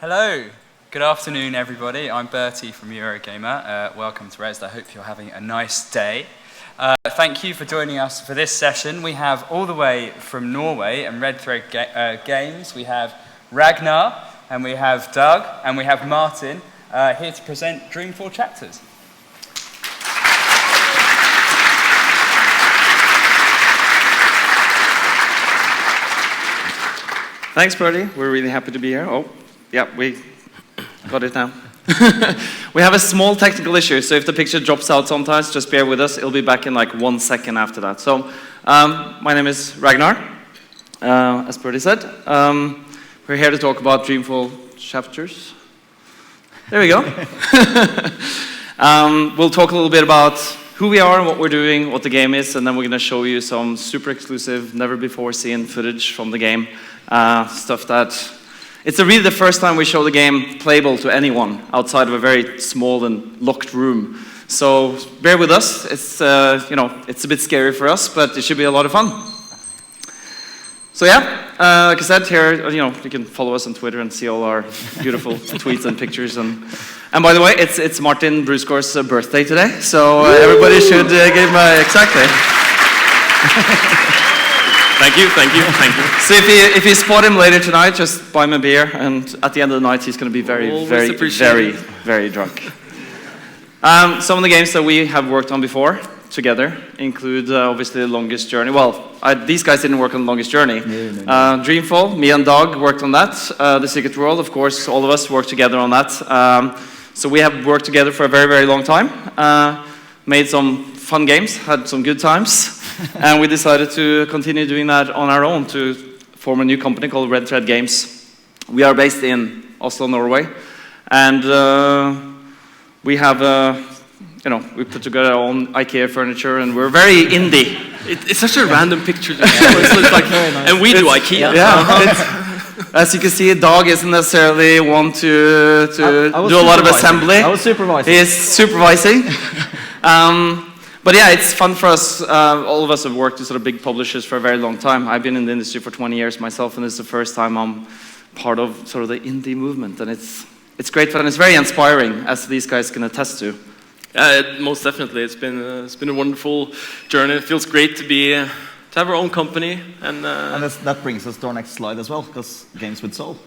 Hello, good afternoon everybody. I'm Bertie from Eurogamer. Welcome to Rezzed. I hope you're having a nice day. Thank you for joining us for this session. We have all the way from Norway and Red Thread Games. We have Ragnar, and we have Doug, and we have Martin here to present Dreamfall chapters. Thanks, Bertie. We're really happy to be here. Oh, yeah, we got it now. We have a small technical issue, so if the picture drops out sometimes, just bear with us. It'll be back in like 1 second after that. So, my name is Ragnar, as Bertie said. We're here to talk about Dreamfall chapters. There we go. We'll talk a little bit about who we are, what we're doing, what the game is, and then we're going to show you some super exclusive, never-before-seen footage from the game. Stuff that... It's really the first time we show the game playable to anyone outside of a very small and locked room. So bear with us. It's, it's a bit scary for us, but it should be a lot of fun. So yeah, like I said, here, you can follow us on Twitter and see all our beautiful tweets and pictures. And by the way, it's Martin Bruusgaard's birthday today, so everybody should give him exactly. Thank you. So if you spot him later tonight, just buy him a beer, and at the end of the night, he's going to be very drunk. Some of the games that we have worked on before together include obviously The Longest Journey. Well, these guys didn't work on The Longest Journey. No. Dreamfall, me and Dag worked on that. The Secret World, of course, all of us worked together on that. So we have worked together for a very long time. Made some fun games, had some good times, and we decided to continue doing that on our own to form a new company called Red Thread Games. We are based in Oslo, Norway, and we have, we put together our own IKEA furniture, and we're very indie. It's such a random picture. It's like, nice. And we do IKEA. Yeah. As you can see, Dag isn't necessarily one to do a lot of assembly. I was supervising. He is supervising. But yeah, it's fun for us. All of us have worked with sort of big publishers for a very long time. I've been in the industry for 20 years myself, and this is the first time I'm part of sort of the indie movement. And it's great fun. It's very inspiring, as these guys can attest to. Most definitely. It's been a wonderful journey. It feels great to have our own company. And that brings us to our next slide as well, because Games with Soul.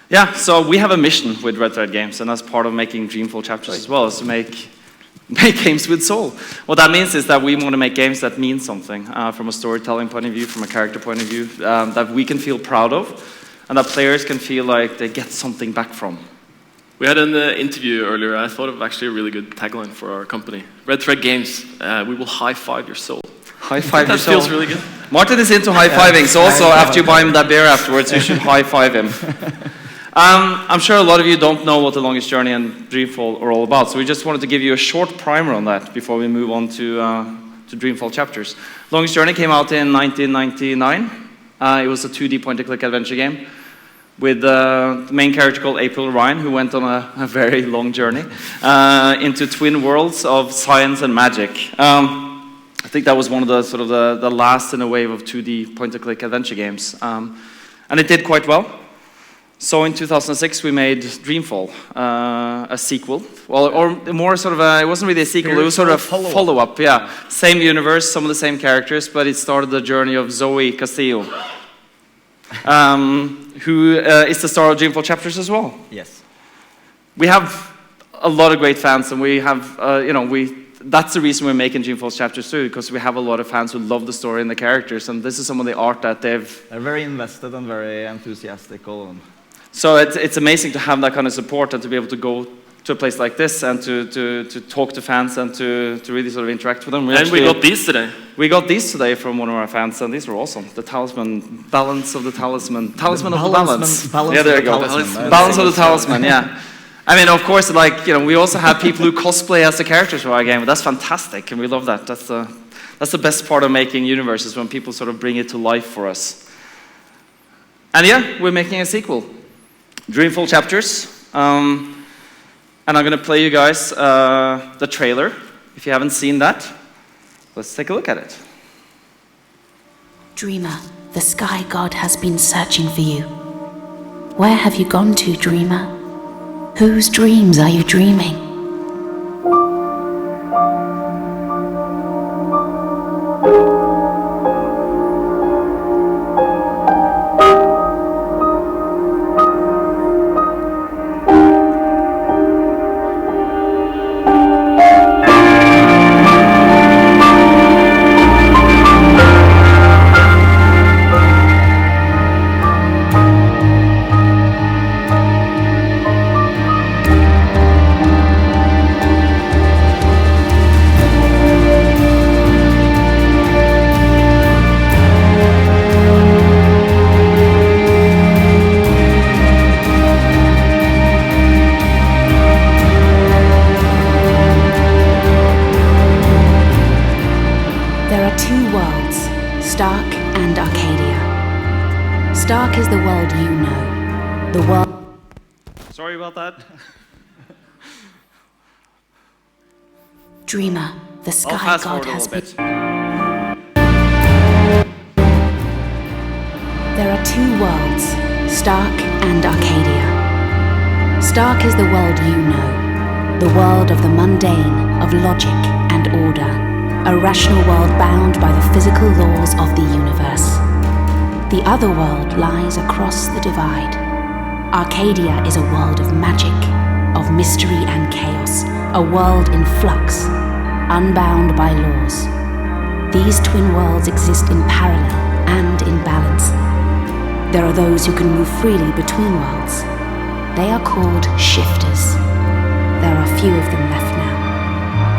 Yeah, so we have a mission with Red Thread Games, and that's part of making Dreamfall chapters as well, is to make games with soul. What that means is that we want to make games that mean something from a storytelling point of view, from a character point of view, that we can feel proud of, and that players can feel like they get something back from. We had an interview earlier. I thought of actually a really good tagline for our company. Red Thread Games, we will high-five your soul. High-five your soul. That feels really good. Martin is into high-fiving, so also after you buy him that beer afterwards, you should high-five him. I'm sure a lot of you don't know what The Longest Journey and Dreamfall are all about, so we just wanted to give you a short primer on that before we move on to Dreamfall chapters. Longest Journey came out in 1999. It was a 2D point-and-click adventure game with the main character called April Ryan, who went on a very long journey into twin worlds of science and magic. I think that was one of the sort of the last in a wave of 2D point-and-click adventure games, and it did quite well. So in 2006 we made Dreamfall, a sequel, or more sort of it wasn't really a sequel, it was sort of a follow-up, yeah. Same universe, some of the same characters, but it started the journey of Zoe Castillo, who is the star of Dreamfall chapters as well. Yes. We have a lot of great fans, and we have, that's the reason we're making Dreamfall chapters too, because we have a lot of fans who love the story and the characters, and this is some of the art that they're very invested and very enthusiastic. So it's amazing to have that kind of support and to be able to go to a place like this and to talk to fans and to really sort of interact with them. We got these today. We got these today from one of our fans, and these were awesome. The talisman, balance of the talisman, talisman of the balance. Yeah, there you go. Balance of the talisman, yeah. I mean, of course, we also have people who cosplay as the characters for our game. That's fantastic, and we love that. That's the best part of making universes, when people sort of bring it to life for us. And yeah, we're making a sequel. Dreamfall chapters, and I'm going to play you guys the trailer. If you haven't seen that, let's take a look at it. Dreamer, the sky god has been searching for you. Where have you gone to, Dreamer? Whose dreams are you dreaming? Stark and Arcadia. Stark is the world you know. The world... Sorry about that. Dreamer, the I'll sky fast god forward a has little been... bit. There are two worlds, Stark and Arcadia. Stark is the world you know. The world of the mundane, of logic and order. A rational world bound by the physical laws of the universe. The other world lies across the divide. Arcadia is a world of magic, of mystery and chaos, a world in flux, unbound by laws. These twin worlds exist in parallel and in balance. There are those who can move freely between worlds. They are called shifters. There are few of them left now.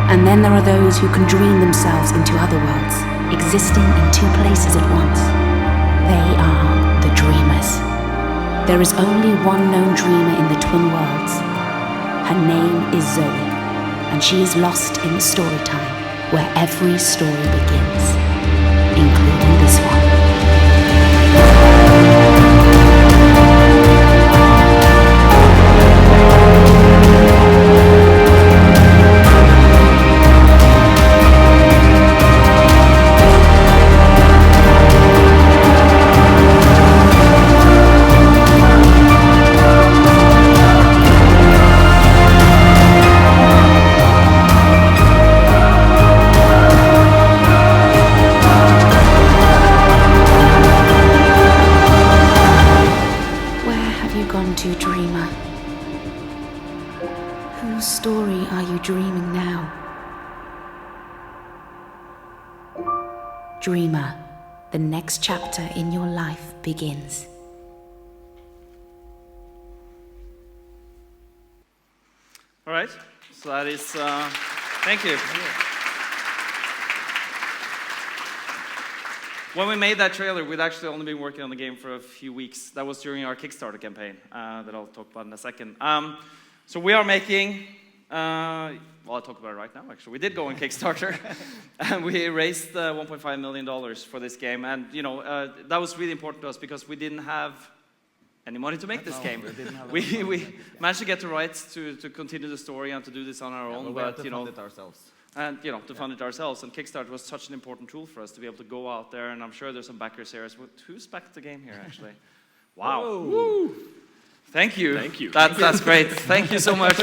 And then there are those who can dream themselves into other worlds, existing in two places at once. They are the dreamers. There is only one known dreamer in the twin worlds. Her name is Zoe, and she is lost in the story time, where every story begins, including this one. To dreamer. Whose story are you dreaming now? Dreamer, the next chapter in your life begins. All right, so that is, thank you. When we made that trailer, we'd actually only been working on the game for a few weeks. That was during our Kickstarter campaign that I'll talk about in a second. So we are making, well, I'll talk about it right now, actually. We did go on Kickstarter, and we raised $1.5 million for this game. And, you know, that was really important to us because we didn't have any money to make this game. We managed to get the rights to continue the story and to do this on our own. We had to fund it ourselves. And, you know, to fund it ourselves. And Kickstarter was such an important tool for us to be able to go out there. And I'm sure there's some backers here. Who's backed the game here, actually? Wow. Woo. Thank you. Thank you. That's great. Thank you so much.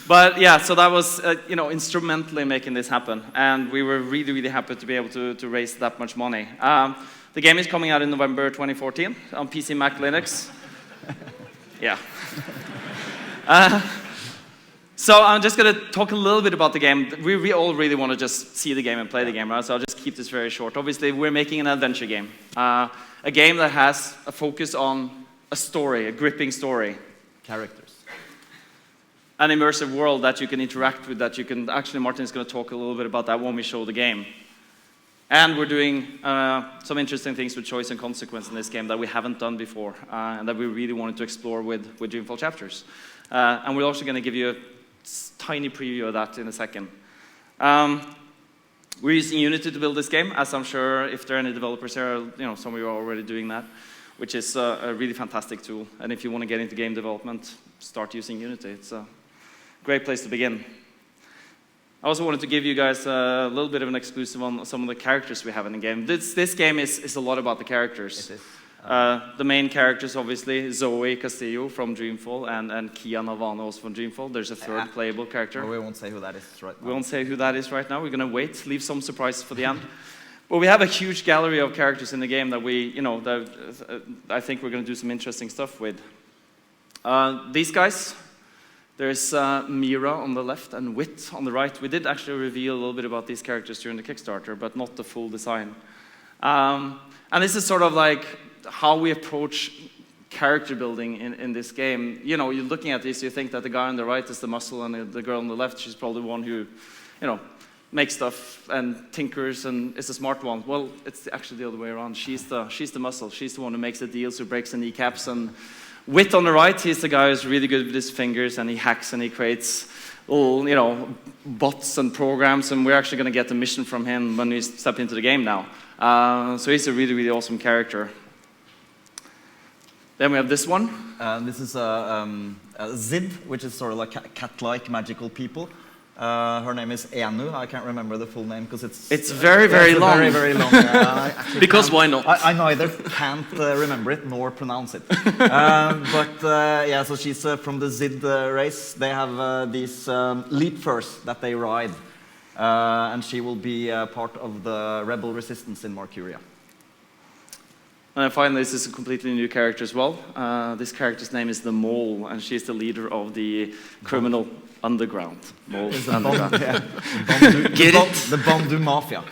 But, yeah, so that was, you know, instrumental in making this happen. And we were really, really happy to be able to raise that much money. The game is coming out in November 2014 on PC, Mac, Linux. Yeah. So I'm just going to talk a little bit about the game. We all really want to just see the game and play the game, right? So I'll just keep this very short. Obviously, we're making an adventure game. A game that has a focus on a story, a gripping story. Characters. An immersive world that you can interact with, that you can... Actually, Martin's going to talk a little bit about that when we show the game. And we're doing some interesting things with choice and consequence in this game that we haven't done before, and that we really wanted to explore with Dreamfall chapters. And we're also going to give you a tiny preview of that in a second. We're using Unity to build this game, as I'm sure if there are any developers here, you know, some of you are already doing that, which is a really fantastic tool. And if you want to get into game development, start using Unity. It's a great place to begin. I also wanted to give you guys a little bit of an exclusive on some of the characters we have in the game. This game is a lot about the characters. It is. The main characters, obviously, Zoe Castillo from Dreamfall and Kia Navarro also from Dreamfall. There's a third playable character. We won't say who that is right now. We won't say who that is right now. We're going to wait, leave some surprises for the end. But we have a huge gallery of characters in the game that I think we're going to do some interesting stuff with. These guys, there's Mira on the left and Wit on the right. We did actually reveal a little bit about these characters during the Kickstarter, but not the full design. And this is sort of like how we approach character building in this game. You know, you're looking at this, you think that the guy on the right is the muscle, and the girl on the left, she's probably the one who, makes stuff and tinkers and is the smart one. Well, it's actually the other way around. She's the muscle. She's the one who makes the deals, who breaks the kneecaps. And Wit on the right, he's the guy who's really good with his fingers, and he hacks and he creates little, bots and programs. And we're actually going to get a mission from him when we step into the game now. So he's a really, really awesome character. Then we have this one. This is Zid, which is sort of like cat-like magical people. Her name is Enu. I can't remember the full name because it's very, very long. Very, very long. Because why not? I neither can't remember it nor pronounce it. Yeah, so she's from the Zid race. They have these leap furs that they ride. And she will be part of the rebel resistance in Marcuria. And then finally, this is a completely new character as well. This character's name is the Mole, and she's the leader of the criminal underground. Mole underground. The Bondu Mafia.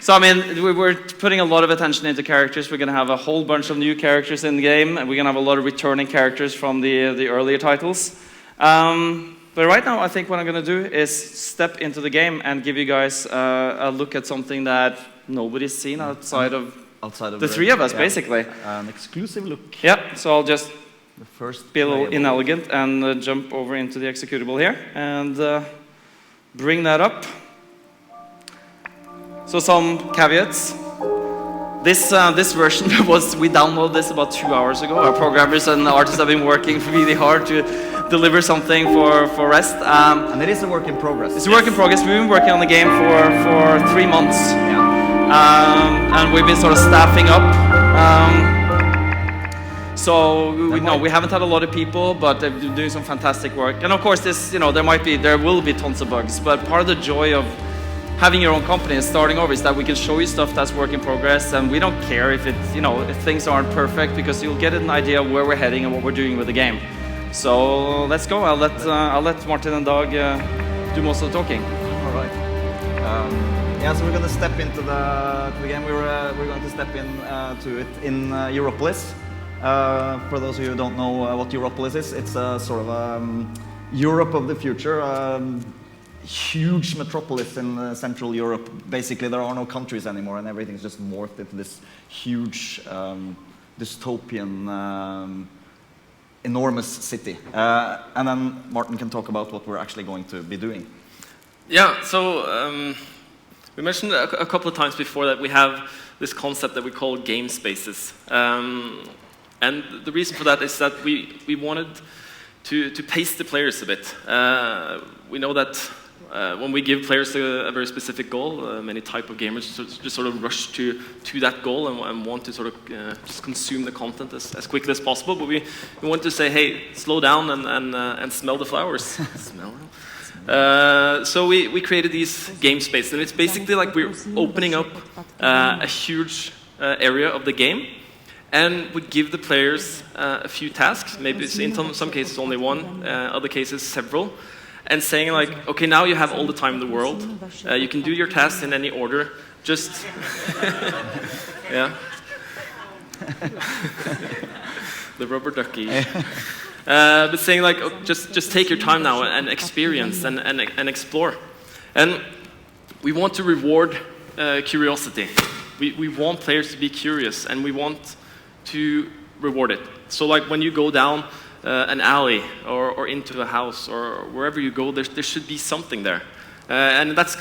So, I mean, we're putting a lot of attention into characters. We're going to have a whole bunch of new characters in the game, and we're going to have a lot of returning characters from the earlier titles. But right now, I think what I'm going to do is step into the game and give you guys a look at something that nobody's seen outside of the three of us, basically. An exclusive look. Yeah, so I'll just first be a little inelegant and jump over into the executable here and bring that up. So some caveats. This version we downloaded this about 2 hours ago. Our programmers and artists have been working really hard to deliver something for Rezzed. And it is a work in progress. It's a work in progress. We've been working on the game for 3 months. Yeah. And we've been sort of staffing up. So we haven't had a lot of people, but they've been doing some fantastic work. And of course, there will be tons of bugs. But part of the joy of having your own company and starting over is that we can show you stuff that's work in progress, and we don't care if if things aren't perfect, because you'll get an idea of where we're heading and what we're doing with the game. So let's go. I'll let Martin and Dag do most of the talking. All right. Yeah, so we're going to step into the game. We're going to step to it in Europolis. For those of you who don't know what Europolis is, it's a sort of Europe of the future. Huge metropolis in Central Europe. Basically, there are no countries anymore, and everything's just morphed into this huge dystopian, enormous city. And then Martin can talk about what we're actually going to be doing. Yeah, so we mentioned a couple of times before that we have this concept that we call game spaces. And the reason for that is that we wanted to pace the players a bit. We know that when we give players a very specific goal, many type of gamers just sort of rush to that goal and want to sort of just consume the content as quickly as possible. But we want to say, hey, slow down and smell the flowers. Smell them. So we created these game spaces, and it's basically like we're opening up a huge area of the game, and we give the players a few tasks. Maybe it's in some cases only one, other cases several. And saying like, okay, now you have all the time in the world. You can do your tasks in any order. Just, yeah. The rubber ducky. But saying like, oh, just take your time now and experience and explore. And we want to reward curiosity. We want players to be curious, and we want to reward it. So like when you go down an alley or into a house or wherever you go, there should be something there. And that's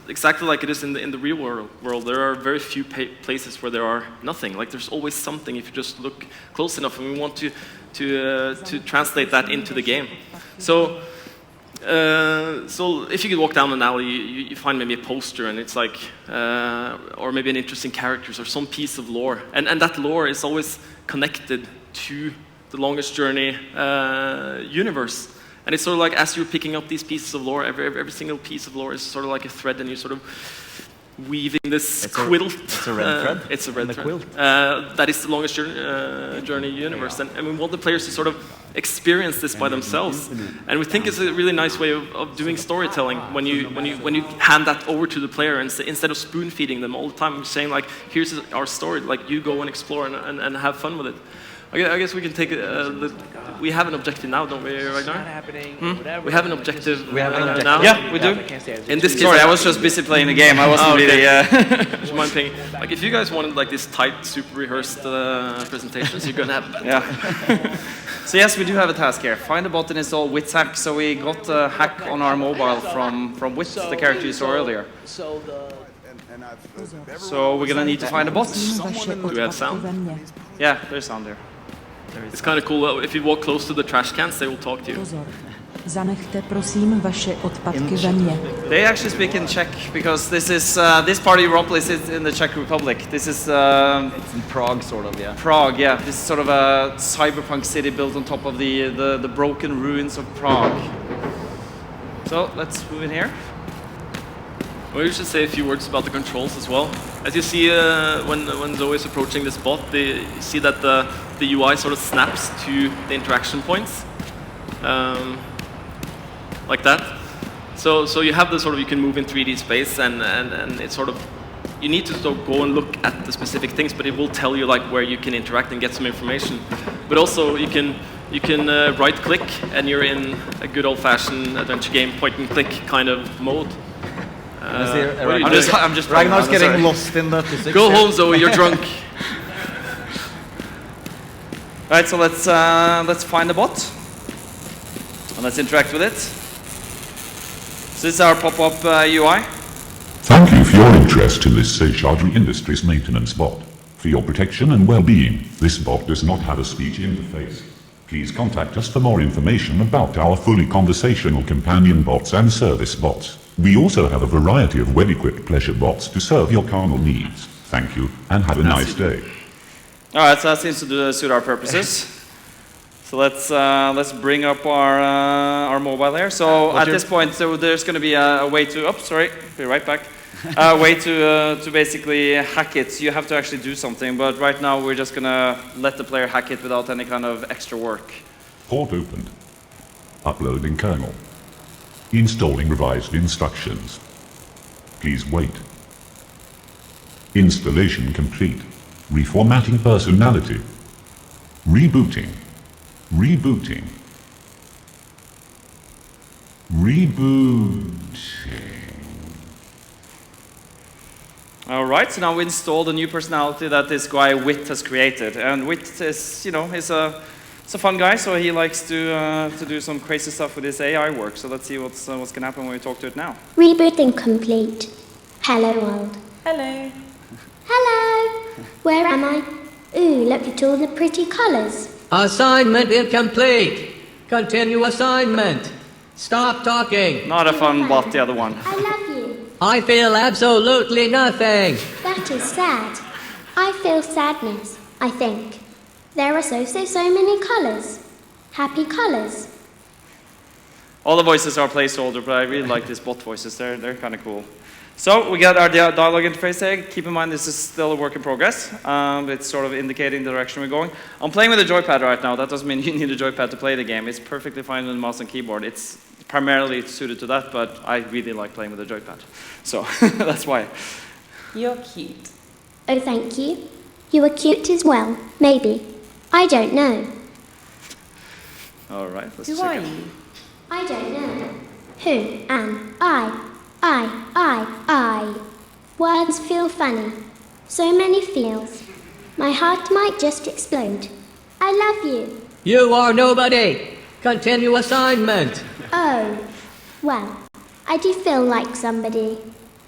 exactly like it is in the real world. There are very few places where there are nothing. Like there's always something if you just look close enough, and we want to translate that into the game. So So if you could walk down an alley, you find maybe a poster, and it's like, or maybe an interesting characters or some piece of lore, and that lore is always connected to the Longest Journey universe. And it's sort of like as you're picking up these pieces of lore, every single piece of lore is sort of like a thread, and you're sort of weaving this quilt. It's a red thread. It's a red thread. Quilt. That is the Longest Journey universe, and we want the players to sort of experience this by themselves. And we think it's a really nice way of doing storytelling when you hand that over to the player, and instead of spoon feeding them all the time, saying like, here's our story, like you go and explore and have fun with it. I guess we can take we have an objective now, don't we, Ragnar? We have an objective. We have an objective now. Yeah, we do. In this case, Sorry, I was just busy playing the game. I wasn't really. Would you mind paying? Like, if you guys wanted like this tight, super rehearsed presentations, you're gonna have that. Yeah. So yes, we do have a task here. Find a bot and install Wit's hack. So we got a hack on our mobile from Wit, the character you saw earlier. So we're gonna need to find a bot. Do we have sound? Yeah, there's sound there. It's kind of cool. If you walk close to the trash cans, they will talk to you. Zanechte prosím vaše odpadky ve mně. They actually speak in Czech because this is this part of Europolis is in the Czech Republic. This is It's in Prague, sort of, yeah. Prague, yeah. This is sort of a cyberpunk city built on top of the broken ruins of Prague. So let's move in here. Well, you should say a few words about the controls as well. As you see, when Zoe is approaching this bot, you see that the UI sort of snaps to the interaction points, like that. So you have the sort of, you can move in 3D space, and it's sort of, you need to sort of go and look at the specific things, but it will tell you like where you can interact and get some information. But also you can right click, and you're in a good old-fashioned adventure game point and click kind of mode. I'm just Ragnar's getting lost in the physics. Go home, Zoe. You're drunk. Right, so let's find the bot and let's interact with it. So this is our pop-up UI. Thank you for your interest in this Seychelles Industries maintenance bot. For your protection and well-being, this bot does not have a speech interface. Please contact us for more information about our fully conversational companion bots and service bots. We also have a variety of well-equipped pleasure bots to serve your carnal needs. Thank you, and have a nice day. Alright, so that seems to suit our purposes. So let's bring up our mobile here. So at this point, so there's going to be a way to, be right back. A way to basically hack it. You have to actually do something, but right now we're just going to let the player hack it without any kind of extra work. Port opened. Uploading kernel. Installing revised instructions. Please wait. Installation complete. Reformatting personality. Rebooting. Rebooting. Rebooting. Alright, so now we installed a new personality that this guy Wit has created. And Wit is, he's a fun guy, so he likes to do some crazy stuff with his AI work. So let's see what's going to happen when we talk to it now. Rebooting complete. Hello world. Hello. Hello. Where am I? Ooh, look at all the pretty colours. Assignment incomplete. Continue assignment. Stop talking. Not a fun bot, the other one. I love you. I feel absolutely nothing. That is sad. I feel sadness, I think. There are so many colours. Happy colours. All the voices are placeholder, but I really like these bot voices. They're kind of cool. So we got our dialogue interface here. Keep in mind this is still a work in progress. It's sort of indicating the direction we're going. I'm playing with a joypad right now. That doesn't mean you need a joypad to play the game. It's perfectly fine with mouse and keyboard. It's primarily suited to that, but I really like playing with a joypad. So that's why. You're cute. Oh, thank you. You are cute as well. Maybe. I don't know. All right, let's Who check are it. you? I don't know. Who am I? I. Words feel funny. So many feels. My heart might just explode. I love you. You are nobody. Continue assignment. Oh. Well, I do feel like somebody.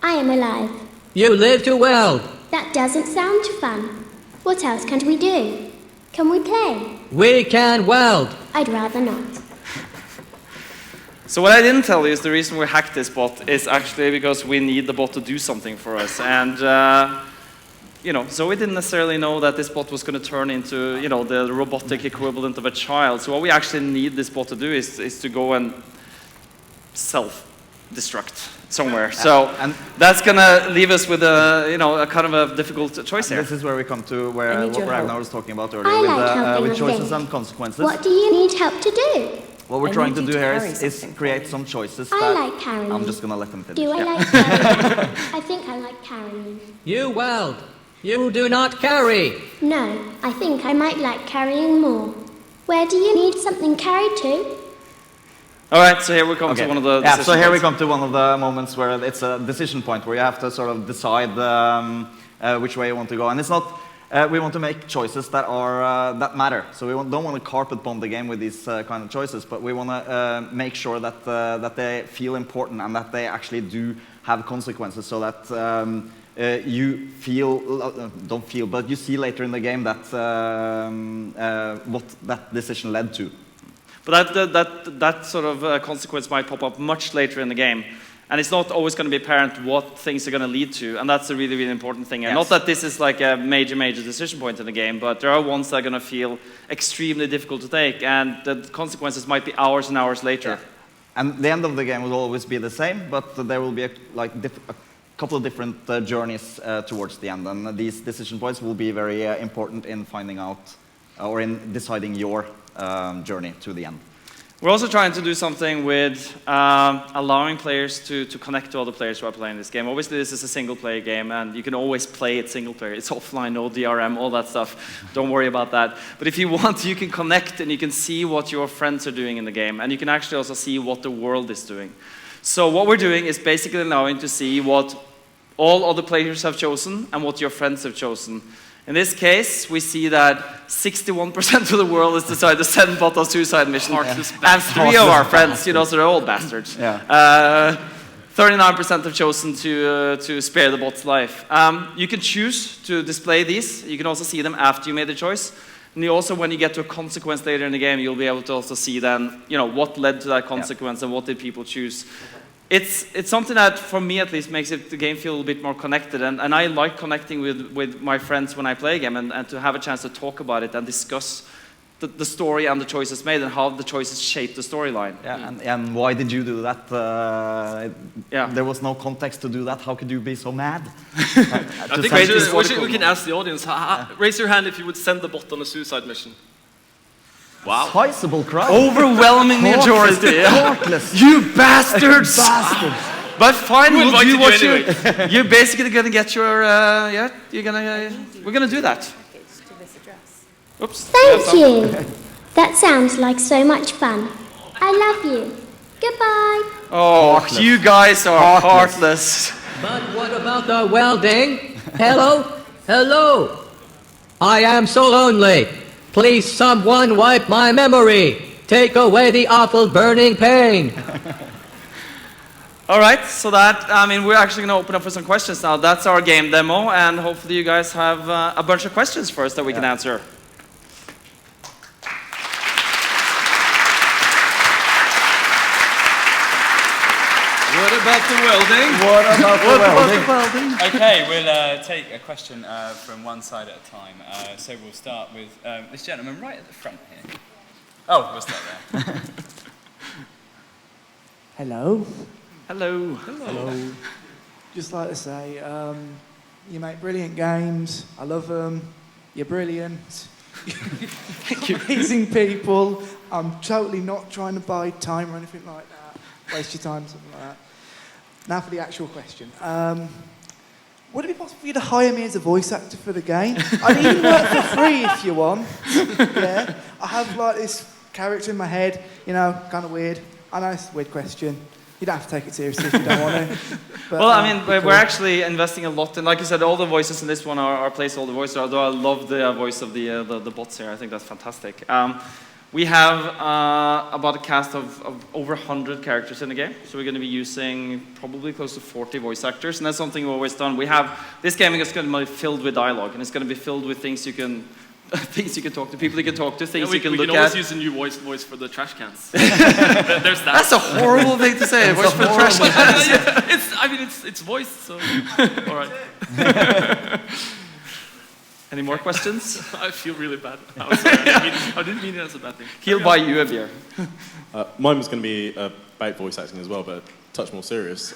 I am alive. You live too well. That doesn't sound fun. What else can we do? Can we play? We can weld. I'd rather not. So what I didn't tell you is the reason we hacked this bot is actually because we need the bot to do something for us. And, so we didn't necessarily know that this bot was going to turn into, the robotic equivalent of a child. So what we actually need this bot to do is to go and self-destruct somewhere. So and that's going to leave us with a kind of a difficult choice here. This is where we come to what Ragnar was talking about earlier I like with helping choices others. and consequences. What do you need help to do? What we're I trying to need do you to here carry is something create some choices I that like carrying. I'm just gonna let them finish. Do I like carrying? I think I like carrying. You Weld, you do not carry. No, I think I might like carrying more. Where do you need something carried to? All right, so here we come to one of the so decision here we points. come to one of the moments where it's a decision point where you have to sort of decide which way you want to go, and it's not. We want to make choices that are that matter. So we don't want to carpet bomb the game with these kind of choices, but we want to make sure that that they feel important and that they actually do have consequences, so that you don't feel, but you see later in the game that what that decision led to. But that sort of consequence might pop up much later in the game. And it's not always going to be apparent what things are going to lead to. And that's a really, really important thing. And not that this is like a major, major decision point in the game, but there are ones that are going to feel extremely difficult to take. And the consequences might be hours and hours later. Yeah. And the end of the game will always be the same, but there will be a couple of different journeys towards the end. And these decision points will be very important in finding out or in deciding your journey to the end. We're also trying to do something with allowing players to connect to other players who are playing this game. Obviously, this is a single-player game, and you can always play it single-player. It's offline, no DRM, all that stuff. Don't worry about that. But if you want, you can connect, and you can see what your friends are doing in the game, and you can actually also see what the world is doing. So what we're doing is basically allowing to see what all other players have chosen and what your friends have chosen. In this case, we see that 61% of the world has decided to send bot on suicide mission, and 3 of our friends, so they're all bastards. 39% have chosen to spare the bot's life. You can choose to display these. You can also see them after you made the choice. And you also, when you get to a consequence later in the game, you'll be able to also see then, what led to that consequence and what did people choose. It's something that, for me at least, makes the game feel a bit more connected. And I like connecting with my friends when I play a game and to have a chance to talk about it and discuss the story and the choices made and how the choices shape the storyline. Yeah, and why did you do that? There was no context to do that. How could you be so mad? I think we can ask the audience. Raise your hand if you would send the bot on a suicide mission. Wow. Sizable crowd. Overwhelming majority. Heartless. You bastards! But fine, we'll do what you're basically gonna get your, we're gonna do that. Oops. Thank you. That sounds like so much fun. I love you. Goodbye. Oh, you guys are heartless. But what about the welding? Hello? Hello? I am so lonely. Please, someone wipe my memory. Take away the awful burning pain. All right, so we're actually going to open up for some questions now. That's our game demo, and hopefully you guys have a bunch of questions for us that we can answer. What about the welding? Okay, we'll take a question from one side at a time. So we'll start with this gentleman right at the front here. Oh, we'll start there. Hello. Hello. Hello. Just like to say, you make brilliant games. I love them. You're brilliant. You're amazing people. I'm totally not trying to buy time or anything like that. Waste your time, something like that. Now for the actual question. Would it be possible for you to hire me as a voice actor for the game? I'd even work for free if you want. Yeah. I have like this character in my head, kind of weird. I know it's a weird question. You don't have to take it seriously if you don't want to. But, well, we're actually investing a lot in, like you said, all the voices in this one are placeholder voices, although I love the voice of the bots here. I think that's fantastic. We have about a cast of over 100 characters in the game, so we're going to be using probably close to 40 voice actors, and that's something we've always done. This game is going to be filled with dialogue, and it's going to be filled with things you can things you can talk to, people you can talk to, things you can we look can always at. use a new voice for the trash cans. There's that. That's a horrible thing to say. Voice for the trash cans. It's voice, so all right. Any more questions? I feel really bad. I'm sorry, I didn't mean it as a bad thing. He'll buy you a beer. Mine was going to be about voice acting as well, but a touch more serious.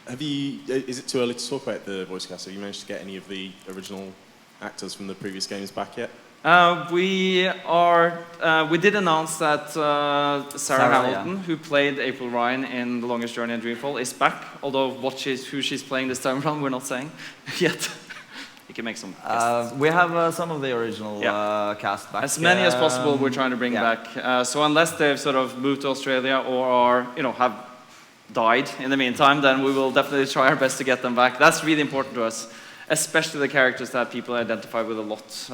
Is it too early to talk about the voice cast? Have you managed to get any of the original actors from the previous games back yet? We did announce that Sarah Hamilton, who played April Ryan in The Longest Journey and Dreamfall, is back. Although who she's playing this time around, we're not saying yet. You can make some guesses. We have some of the original cast back. As many as possible we're trying to bring back. So unless they've sort of moved to Australia or are, have died in the meantime, then we will definitely try our best to get them back. That's really important to us, especially the characters that people identify with a lot.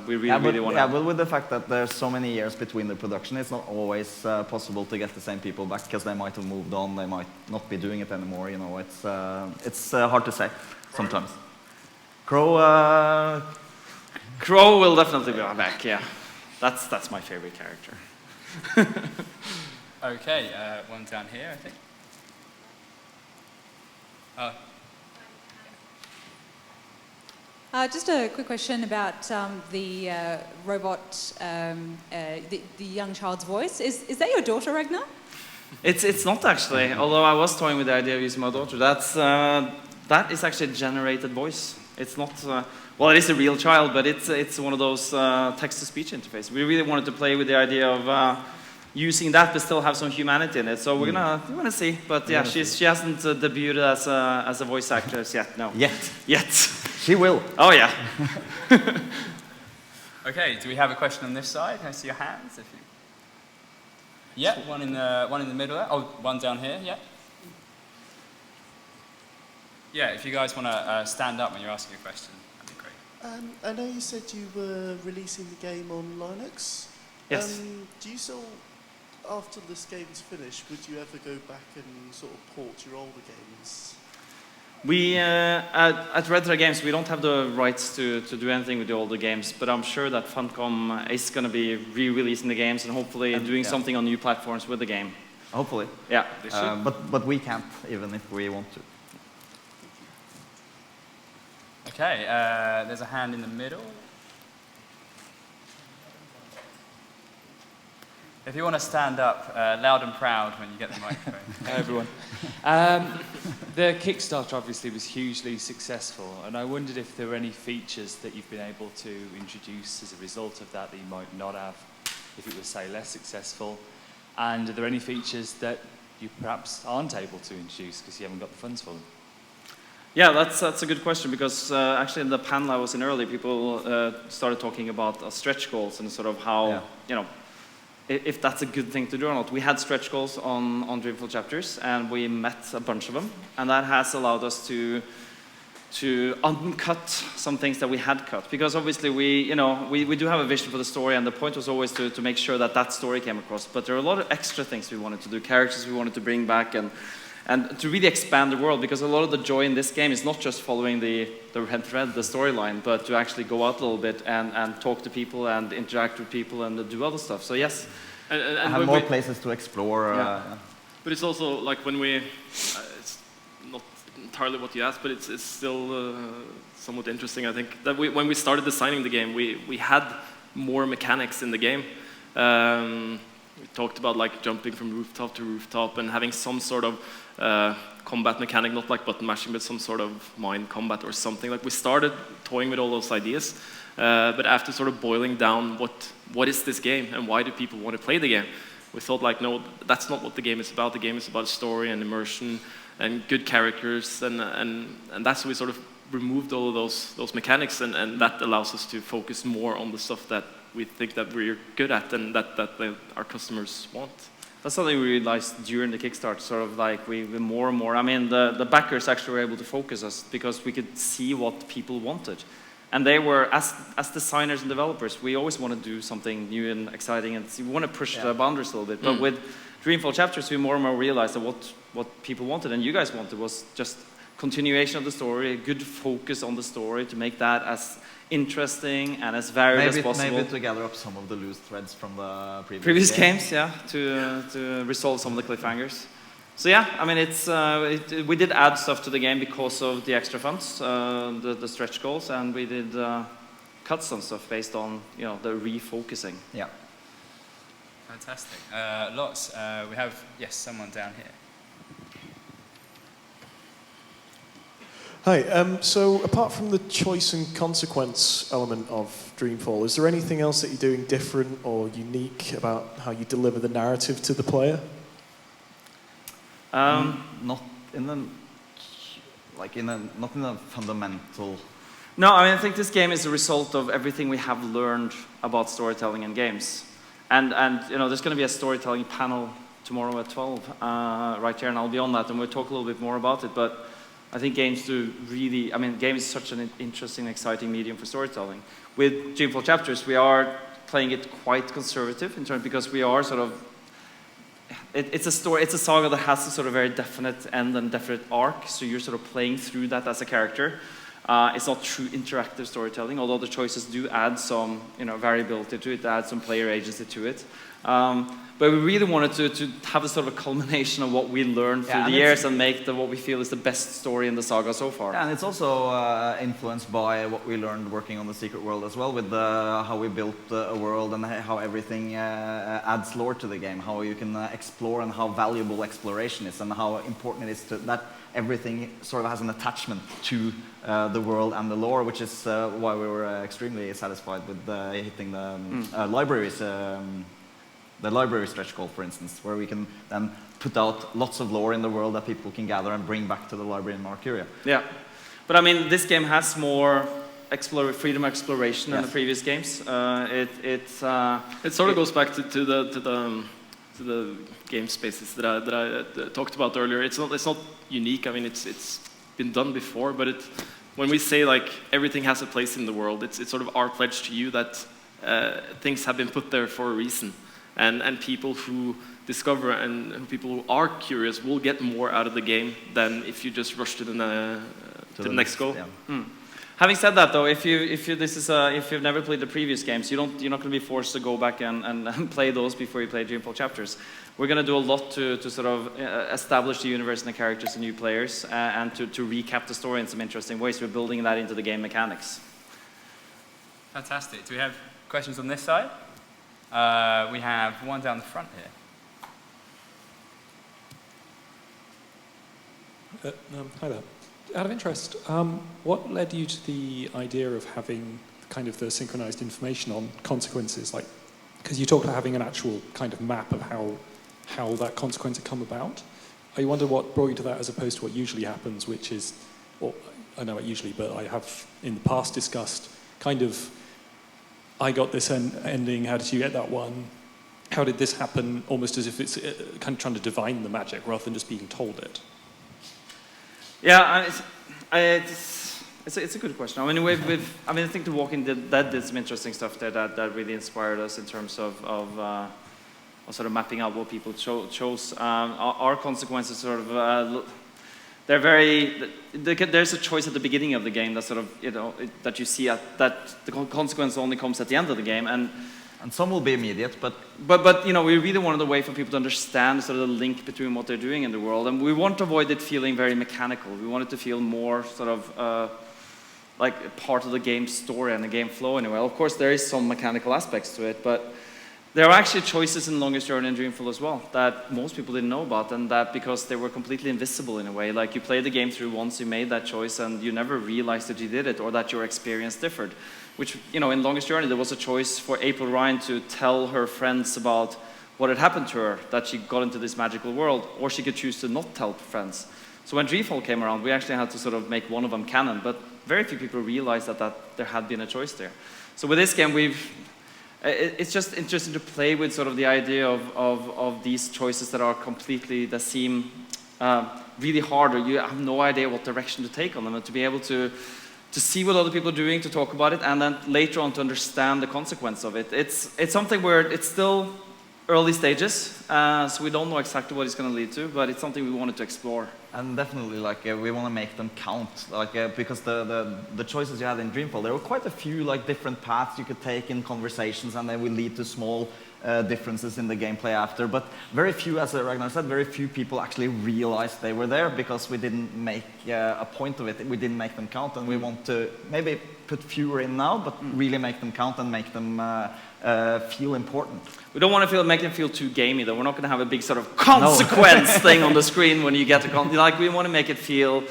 We really want to... Yeah, but with the fact that there's so many years between the production, it's not always possible to get the same people back, because they might have moved on, they might not be doing it anymore, it's hard to say sometimes. Crow will definitely be back, yeah. That's my favorite character. Okay, one down here, I think. Just a quick question about the robot, the young child's voice. Is that your daughter, Ragnar? It's not actually, although I was toying with the idea of using my daughter. That is actually a generated voice. It's not, well, it is a real child, but it's one of those text-to-speech interface. We really wanted to play with the idea of using that, but still have some humanity in it. So we're gonna see. But yeah, she hasn't debuted as a voice actress yet. No. Yet. She will. Oh yeah. Okay. Do we have a question on this side? Can I see your hands? Yeah. One in the middle there. Oh, one down here. Yeah. Yeah, if you guys want to stand up when you're asking a question, that'd be great. I know you said you were releasing the game on Linux. Yes. Do you still, after this game's finished, would you ever go back and sort of port your older games? We, at Rezzed Games, we don't have the rights to do anything with the older games, but I'm sure that Funcom is going to be re-releasing the games and hopefully doing something on new platforms with the game. Hopefully. Yeah. But we can't, even if we want to. Okay, there's a hand in the middle. If you want to stand up loud and proud when you get the microphone. Hi everyone. The Kickstarter obviously was hugely successful, and I wondered if there were any features that you've been able to introduce as a result of that you might not have if it was, say, less successful. And are there any features that you perhaps aren't able to introduce because you haven't got the funds for them? Yeah, that's a good question, because actually in the panel I was in earlier, people started talking about stretch goals and sort of how, if that's a good thing to do or not. We had stretch goals on Dreamfall chapters, and we met a bunch of them, and that has allowed us to uncut some things that we had cut, because obviously we do have a vision for the story, and the point was always to make sure that story came across. But there are a lot of extra things we wanted to do, characters we wanted to bring back, and to really expand the world, because a lot of the joy in this game is not just following the red thread, the storyline, but to actually go out a little bit and talk to people and interact with people and do other stuff. So yes. And have more places to explore. But it's also like when we, it's not entirely what you asked, but it's still somewhat interesting, I think, that when we started designing the game, we had more mechanics in the game. We talked about like jumping from rooftop to rooftop and having some sort of combat mechanic, not like button mashing, but some sort of mind combat or something. Like we started toying with all those ideas, but after sort of boiling down what is this game and why do people want to play the game, we thought like, no, that's not what the game is about. The game is about story and immersion and good characters, and that's why we sort of removed all of those mechanics, and that allows us to focus more on the stuff that we think that we're good at and that our customers want. That's something we realized during the Kickstarter, sort of like we more and more, I mean, the backers actually were able to focus us because we could see what people wanted. And they were, as designers and developers, we always want to do something new and exciting, and we want to push the boundaries a little bit. But with Dreamfall chapters, we more and more realized that what people wanted, and you guys wanted, was just continuation of the story, a good focus on the story to make that as interesting and as varied as possible. Maybe to gather up some of the loose threads from the previous games, yeah, to resolve some of the cliffhangers. So yeah, I mean, we did add stuff to the game because of the extra funds, the stretch goals, and we did cut some stuff based on the refocusing. Yeah. Fantastic. Lots. We have someone down here. Hi. So apart from the choice and consequence element of Dreamfall, is there anything else that you're doing different or unique about how you deliver the narrative to the player? Not in a fundamental. No, I mean, I think this game is a result of everything we have learned about storytelling in games, and there's going to be a storytelling panel tomorrow at 12 right here, and I'll be on that, and we'll talk a little bit more about it. But I think games games is such an interesting, exciting medium for storytelling. With Dreamfall Chapters, we are playing it quite conservative in terms because we are sort of. It's a saga that has a sort of very definite end and definite arc, so you're sort of playing through that as a character. It's not true interactive storytelling, although the choices do add some variability to it, add some player agency to it. But we really wanted to have a sort of a culmination of what we learned through the years and make what we feel is the best story in the saga so far. Yeah, and it's also influenced by what we learned working on the Secret World as well, with how we built a world and how everything adds lore to the game, how you can explore and how valuable exploration is, and how important it is that everything sort of has an attachment to the world and the lore, which is why we were extremely satisfied with hitting the libraries. The library stretch goal, for instance, where we can then put out lots of lore in the world that people can gather and bring back to the library in Marcuria. Yeah, but I mean, this game has more freedom of exploration than the previous games. It sort of goes back to the game spaces that I talked about earlier. It's not unique. I mean, it's been done before, but when we say like everything has a place in the world, it's sort of our pledge to you that things have been put there for a reason. And people who discover and people who are curious will get more out of the game than if you just rush to the next goal. Yeah. Having said that, though, if you've never played the previous games, you're not going to be forced to go back and play those before you play Dreamfall Chapters. We're going to do a lot to sort of establish the universe and the characters and new players, and to recap the story in some interesting ways. We're building that into the game mechanics. Fantastic. Do we have questions on this side? We have one down the front here. Hi there. Out of interest, what led you to the idea of having kind of the synchronized information on consequences? Like, because you talked about having an actual kind of map of how that consequence had come about. I wonder what brought you to that as opposed to what usually happens, which is, or I know it usually, but I have in the past discussed kind of, I got this ending, how did you get that one? How did this happen? Almost as if it's kind of trying to divine the magic rather than just being told it. Yeah, it's a good question. I mean, I think The Walking Dead did some interesting stuff there that really inspired us in terms of sort of mapping out what people chose. Our consequences sort of they're there's a choice at the beginning of the game that sort of that you see that the consequence only comes at the end of the game, and some will be immediate, but we really wanted a way for people to understand sort of the link between what they're doing in the world, and we want to avoid it feeling very mechanical. We want it to feel more sort of like part of the game story and the game flow anyway. Of course, there is some mechanical aspects to it, but there are actually choices in Longest Journey and Dreamfall as well that most people didn't know about, and that because they were completely invisible in a way. Like, you played the game through once, you made that choice, and you never realized that you did it or that your experience differed. Which, in Longest Journey, there was a choice for April Ryan to tell her friends about what had happened to her, that she got into this magical world, or she could choose to not tell friends. So when Dreamfall came around, we actually had to sort of make one of them canon, but very few people realized that there had been a choice there. So with this game, it's just interesting to play with sort of the idea of these choices that seem really hard, or you have no idea what direction to take on them, and to be able to see what other people are doing, to talk about it, and then later on to understand the consequence of it. It's something where it's still early stages, so we don't know exactly what it's going to lead to, but it's something we wanted to explore. And definitely, like we want to make them count, like because the choices you had in Dreamfall, there were quite a few like different paths you could take in conversations, and they will lead to small differences in the gameplay after. But very few, as Ragnar said, very few people actually realized they were there because we didn't make a point of it. We didn't make them count, and we want to maybe put fewer in now, but really make them count and make them feel important. We don't want to make them feel too gamey, though. We're not going to have a big sort of consequence thing on the screen when you get to like, we want to make it feel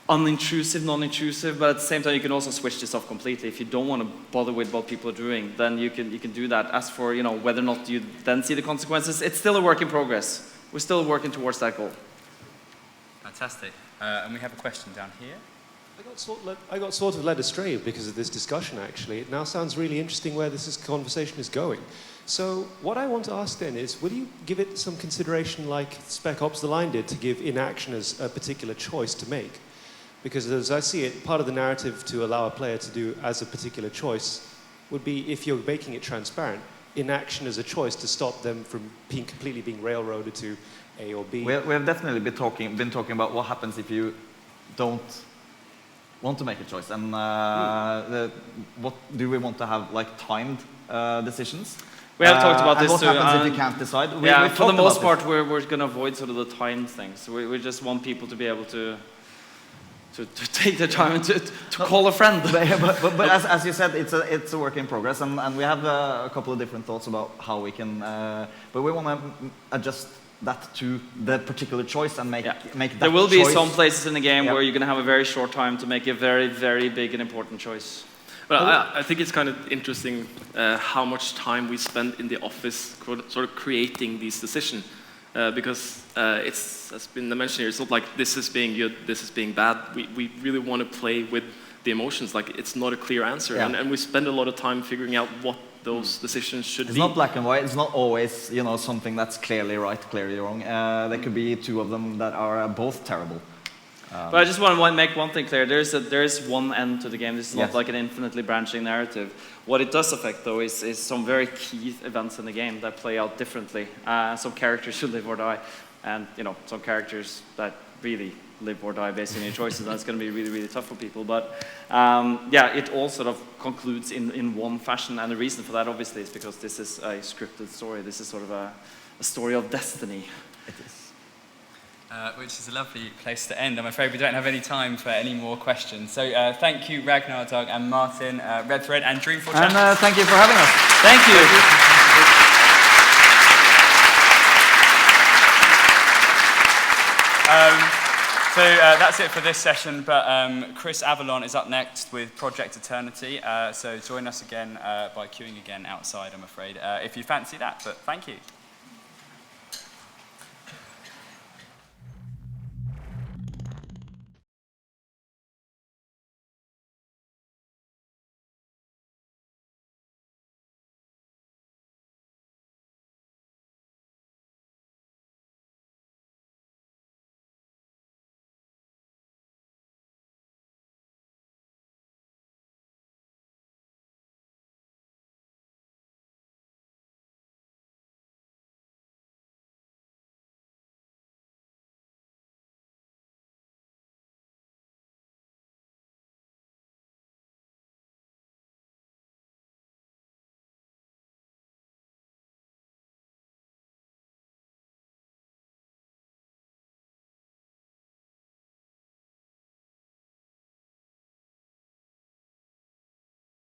unintrusive, non-intrusive, but at the same time, you can also switch this off completely. If you don't want to bother with what people are doing, then you can do that. As for, whether or not you then see the consequences, it's still a work in progress. We're still working towards that goal. Fantastic. And we have a question down here. I got sort of led astray because of this discussion, actually. It now sounds really interesting where this conversation is going. So what I want to ask then is, will you give it some consideration like Spec Ops The Line did to give inaction as a particular choice to make? Because as I see it, part of the narrative to allow a player to do as a particular choice would be, if you're making it transparent, inaction as a choice to stop them from completely being railroaded to A or B. We have definitely been talking about what happens if you don't want to make a choice, and what do we want to have, like timed decisions? We have talked about this what too. What happens if you can't decide? For the most part, we're going to avoid sort of the timed things. We just want people to be able to take the time to call a friend. But as you said, it's a work in progress, and we have a couple of different thoughts about how we can. But we want to adjust that to the particular choice and make that. There will be some places in the game where you're going to have a very short time to make a very, very big and important choice. But I think it's kind of interesting how much time we spend in the office sort of creating these decisions. Because it's, as been mentioned here, it's not like this is being good, this is being bad. We really want to play with the emotions. Like, it's not a clear answer. Yeah. And we spend a lot of time figuring out what those decisions should be. It's not black and white. It's not always, something that's clearly right, clearly wrong. There could be two of them that are both terrible. But I just want to make one thing clear. There is one end to the game. This is not like an infinitely branching narrative. What it does affect, though, is some very key events in the game that play out differently. Some characters should live or die, and some characters that really live or die based on your choices. And it's going to be really, really tough for people. But it all sort of concludes in one fashion, and the reason for that, obviously, is because this is a scripted story. This is sort of a story of destiny. It is. Which is a lovely place to end. I'm afraid we don't have any time for any more questions. So thank you, Ragnar, Dag, and Martin, Rezzed, and Dreamfall. And thank you for having us. Thank you. That's it for this session, but Chris Avalon is up next with Project Eternity. So join us again by queuing again outside, I'm afraid, if you fancy that. But thank you.